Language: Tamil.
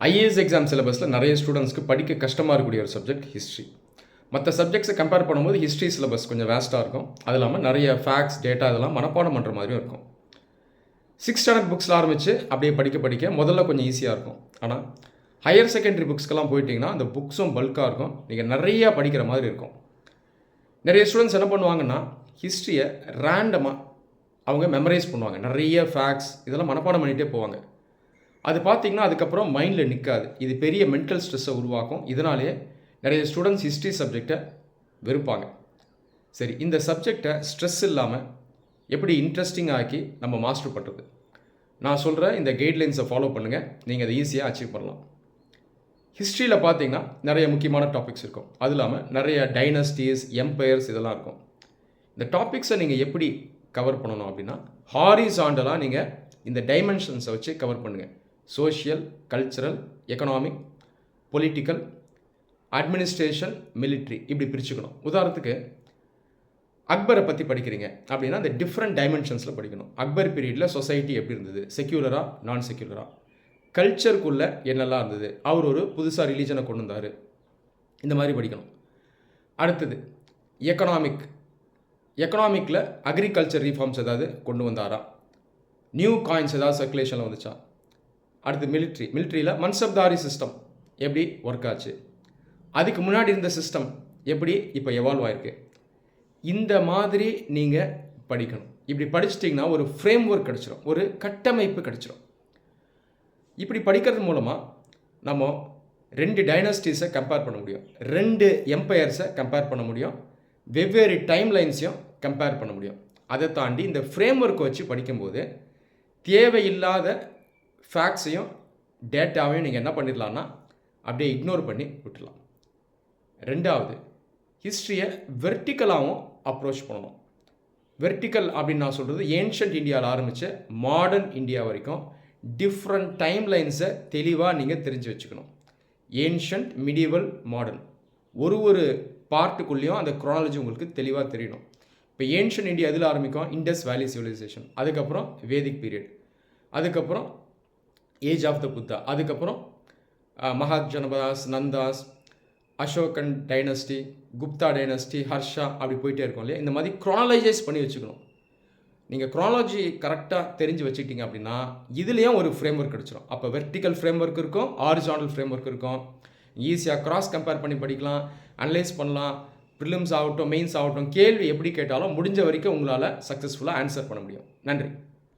ஐஏஎஸ் எக்ஸாம் சிலபஸில் நிறைய ஸ்டூடெண்ட்ஸ்க்கு படிக்க கஷ்டமாக இருக்கக்கூடிய ஒரு சப்ஜெக்ட் ஹிஸ்ட்ரி. மற்ற சப்ஜெக்ட்ஸை கம்பேர் பண்ணும்போது ஹிஸ்ட்ரி சிலபஸ் கொஞ்சம் வேஸ்ட்டாக இருக்கும். அது இல்லாமல் நிறைய ஃபேக்ட்ஸ் டேட்டா இதெல்லாம் மனப்பாடம் பண்ணுற மாதிரியும் இருக்கும். 6th ஸ்டாண்டர்ட் புக்ஸில் ஆரம்பித்து அப்படியே படிக்க முதல்ல கொஞ்சம் ஈஸியாக இருக்கும். ஆனால் ஹையர் செகண்டரி புக்ஸ்க்கெல்லாம் போயிட்டிங்கன்னா அந்த புக்ஸும் பல்காக இருக்கும். நீங்கள் நிறையா படிக்கிற மாதிரி இருக்கும். நிறைய ஸ்டூடெண்ட்ஸ் என்ன பண்ணுவாங்கன்னா ஹிஸ்ட்ரியை ரேண்டமாக அவங்க மெமரைஸ் பண்ணுவாங்க. நிறைய ஃபேக்ட்ஸ் இதெல்லாம் மனப்பாடம் பண்ணிகிட்டே போவாங்க. அது பார்த்திங்கன்னா அதுக்கப்புறம் மைண்டில் நிற்காது. இது பெரிய மென்டல் ஸ்ட்ரெஸ்ஸை உருவாக்கும். இதனாலேயே நிறைய ஸ்டூடெண்ட்ஸ் ஹிஸ்ட்ரி சப்ஜெக்டை வெறுப்பாங்க. சரி, இந்த சப்ஜெக்டை ஸ்ட்ரெஸ் இல்லாமல் எப்படி இன்ட்ரெஸ்டிங் ஆக்கி நம்ம மாஸ்டர் பண்ணுறது? நான் சொல்கிற இந்த கைட்லைன்ஸை ஃபாலோ பண்ணுங்கள். நீங்கள் அதை ஈஸியாக அச்சீவ் பண்ணலாம். ஹிஸ்ட்ரியில் பார்த்தீங்கன்னா நிறைய முக்கியமான டாபிக்ஸ் இருக்கும். அது இல்லாமல் நிறைய டைனஸ்டிஸ், எம்பையர்ஸ் இதெல்லாம் இருக்கும். இந்த டாபிக்ஸை நீங்கள் எப்படி கவர் பண்ணணும் அப்படின்னா ஹாரிசாண்டலாக நீங்கள் இந்த டைமென்ஷன்ஸை வச்சு கவர் பண்ணுங்கள். Social, cultural, economic, political, administration, military இப்படி பிரிச்சுக்கணும். உதாரணத்துக்கு அக்பரை பற்றி படிக்கிறீங்க அப்படின்னா அந்த டிஃப்ரெண்ட் டைமென்ஷன்ஸில் படிக்கணும். அக்பர் பீரியடில் சொசைட்டி எப்படி இருந்தது, செக்யூலராக, நான் செக்யூலராக, கல்ச்சருக்குள்ளே என்னெல்லாம் இருந்தது, அவர் ஒரு புதுசாக ரிலீஜனை கொண்டு வந்தார், இந்த மாதிரி படிக்கணும். அடுத்தது எக்கனாமிக்கில் அக்ரிகல்ச்சர் ரீஃபார்ம்ஸ் ஏதாவது கொண்டு வந்தாரா, நியூ காயின்ஸ் ஏதாவது சர்க்குலேஷனில் வந்துச்சா. அடுத்து மிலிட்ரியில் மன்சப்தாரி சிஸ்டம் எப்படி ஒர்க் ஆச்சு, அதுக்கு முன்னாடி இருந்த சிஸ்டம் எப்படி இப்போ எவால்வ் ஆகிருக்கு, இந்த மாதிரி நீங்கள் படிக்கணும். இப்படி படிச்சிட்டிங்கன்னா ஒரு ஃப்ரேம் ஒர்க் கிடச்சிரும், ஒரு கட்டமைப்பு கிடச்சிரும். இப்படி படிக்கிறது மூலமாக நம்ம 2 டைனஸ்டிஸை கம்பேர் பண்ண முடியும், 2 எம்பையர்ஸை கம்பேர் பண்ண முடியும், வெவ்வேறு டைம் லைன்ஸையும் கம்பேர் பண்ண முடியும். அதை தாண்டி இந்த ஃப்ரேம் ஒர்க்கை வச்சு படிக்கும்போது தேவையில்லாத ஃபேக்ட்ஸையும் டேட்டாவையும் நீங்கள் என்ன பண்ணிடலான்னா அப்படியே இக்னோர் பண்ணி விட்டுடலாம். 2வது, ஹிஸ்ட்ரியை வெர்டிக்கலாகவும் அப்ரோச் பண்ணணும். வெர்டிக்கல் அப்படின்னு நான் சொல்கிறது ஏன்ஷியன்ட் இந்தியாவில் ஆரம்பித்த மாடர்ன் இந்தியா வரைக்கும் டிஃப்ரெண்ட் டைம் லைன்ஸை தெளிவாக நீங்கள் தெரிஞ்சு வச்சுக்கணும். ஏன்ஷியன்ட், மிடிவல், மாடர்ன் ஒரு பார்ட்டுக்குள்ளேயும் அந்த குரானாலஜி உங்களுக்கு தெளிவாக தெரியணும். இப்போ ஏன்ஷியன்ட் இந்தியா எதில் ஆரம்பிக்கும்? இண்டஸ் வேலி சிவிலைசேஷன், அதுக்கப்புறம் வேதிக் பீரியட், அதுக்கப்புறம் ஏஜ் ஆஃப் த புத்தா, அதுக்கப்புறம் மகாஜனபதாஸ், நந்தாஸ், அசோகன் டைனஸ்டி, குப்தா டைனஸ்டி, ஹர்ஷா, அப்படி போயிட்டே இருக்கும் இல்லையா. இந்த மாதிரி குரானலைசைஸ் பண்ணி வச்சுக்கணும். நீங்கள் குரானாலஜி கரெக்டாக தெரிஞ்சு வச்சுக்கிட்டீங்க அப்படின்னா இதுலேயும் ஒரு ஃப்ரேம் ஒர்க் கிடச்சிரும். அப்போ வெர்டிக்கல் ஃப்ரேம் ஒர்க் இருக்கும், ஹாரிசாண்டல் ஃப்ரேம் ஒர்க் இருக்கும். ஈஸியாக கிராஸ் கம்பேர் பண்ணி படிக்கலாம், அனலைஸ் பண்ணலாம். ப்ரிலிம்ஸ் ஆகட்டும், மெயின்ஸ் ஆகட்டும், கேள்வி எப்படி கேட்டாலும் முடிஞ்ச வரைக்கும் உங்களால் சக்ஸஸ்ஃபுல்லாக ஆன்சர் பண்ண முடியும். நன்றி.